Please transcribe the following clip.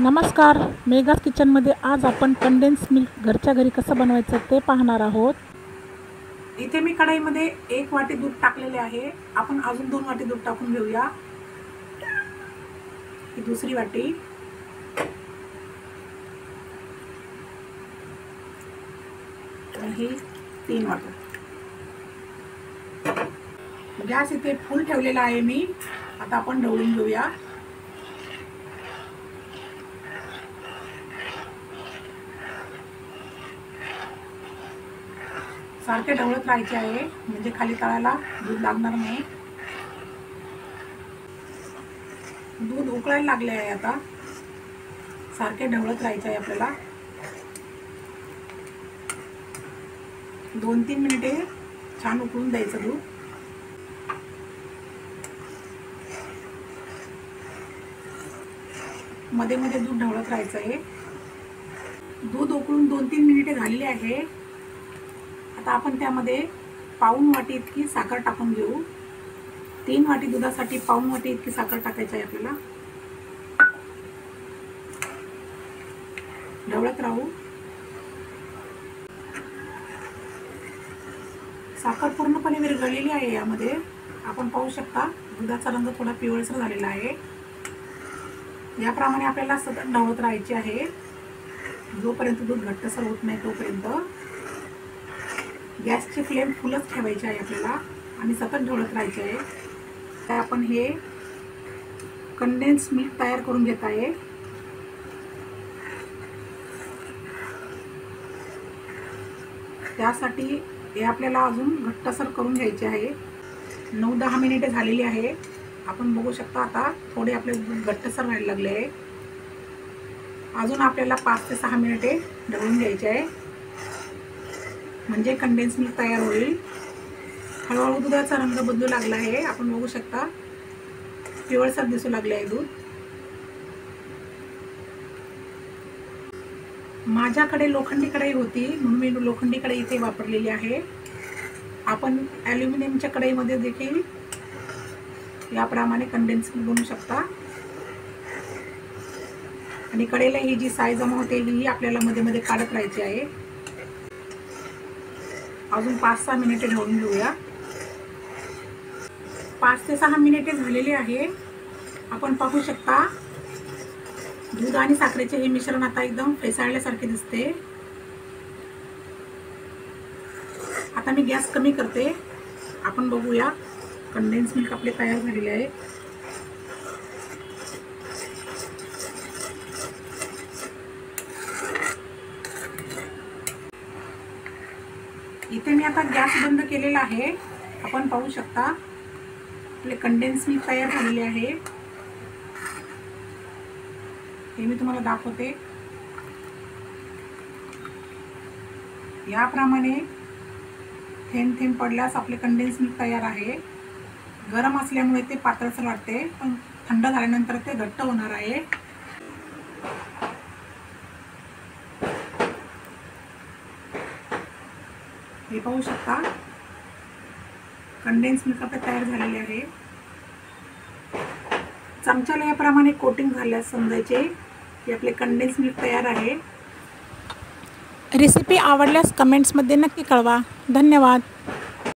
नमस्कार, मेगाज किचनमध्ये आज आपण कंडेन्स मिल्क घरच्या घरी कसं बनवायचं ते पाहणार आहोत। इथे मी कढईमध्ये 1 वाटी दूध टाकलेले आहे। आपण अजून 2 वाटी दूध टाकून घेऊया। ही दुसरी वाटी, ही 3 वाटी। गॅस इथे फुल ठेवलेला आहे मी। आता आपण ढवळून घेऊया। सारखे ढवळत राहायचे आहे म्हणजे खाली तळाला दूध लागणार नाही। दूध उकळायला लागले आहे। आता सारखे ढवळत राहायचे आहे आपल्याला। 2-3 मिनिटे छान उकळून द्यायचं दूध। मध्ये मध्ये दूध ढवळत राहायचं आहे। दूध उकळून 2-3 मिनिटे झालेली आहे। आता आपण त्यामध्ये पाऊण वाटी इतकी साखर टाकून घेऊ। 3 वाटी दुधासाठी पाऊण वाटी इतकी साखर टाकायची आहे आपल्याला। ढवळत राहू। साखर पूर्णपणे विरघळलेली आहे। यामध्ये आपण पाहू शकता दुधाचा रंग थोडा पिवळसर झालेला आहे। याप्रमाणे आपल्याला सतत ढवळत राहायचे आहे जोपर्यंत दूध घट्टसर होत नाही तोपर्यंत। गॅसची फ्लेम फुलच ठेवायची आहे आपल्याला आणि सतत ढवळत राहायचे आहे। तर आपण हे कंडेन्स मिल्क तयार करून घेत आहे। त्यासाठी हे आपल्याला अजून घट्टसर करून घ्यायचे आहे। 9-10 मिनिटे झालेली आहे। आपण बघू शकता आता थोडे आपले दूध घट्टसर व्हायला लागले आहे। अजून आपल्याला 5 ते 6 मिनिटे ढवळून घ्यायचे आहे म्हणजे कंडेन्स मिल्क तयार होईल। हळूहळू दुधाचा रंग बदलू लागला आहे। आपण बघू शकता पिवळसर दिसू लागले आहे दूध। माझ्याकडे लोखंडी कढई होती म्हणून मी लोखंडी कढई इथे वापरलेली आहे। आपण ॲल्युमिनियमच्या कढईमध्ये देखील याप्रमाणे कंडेन्स मिल्क बनवू शकता। आणि कढईला ही जी साय जमा होते ही आपल्याला मध्ये मध्ये काढत राहायची आहे। अजून 5-6 मिनिटे ढवळून घेऊया। 5 ते 6 मिनिटे झालेली आहे। आपण पाहू शकता दूध आणि साखरेचे हे मिश्रण आता एकदम फेसाळल्यासारखे दिसते। आता मी गॅस कमी करते। आपण बघूया कंडेन्स मिल्क आपले तयार झालेले आहे। इथे मी आता गॅस बंद केलेला आहे। आपण पाहू शकता आपले कंडेन्स मिल्क तयार झालेले आहे। हे मी तुम्हाला दाखवते। याप्रमाणे थेंब थेंब पडल्यास आपले कंडेन्स मिल्क तयार आहे। गरम असल्यामुळे ते पातळसर वाटते पण थंड झाल्यानंतर ते घट्ट होणार आहे। हे पाहू शकता कंडेन्स मिल्क आपले तयार झालेले आहे। चमच्याला याप्रमाणे कोटिंग झाल्यास समजायचे की आपले कंडेन्स मिल्क तयार आहे। रेसिपी आवडल्यास कमेंट्समध्ये नक्की कळवा। धन्यवाद।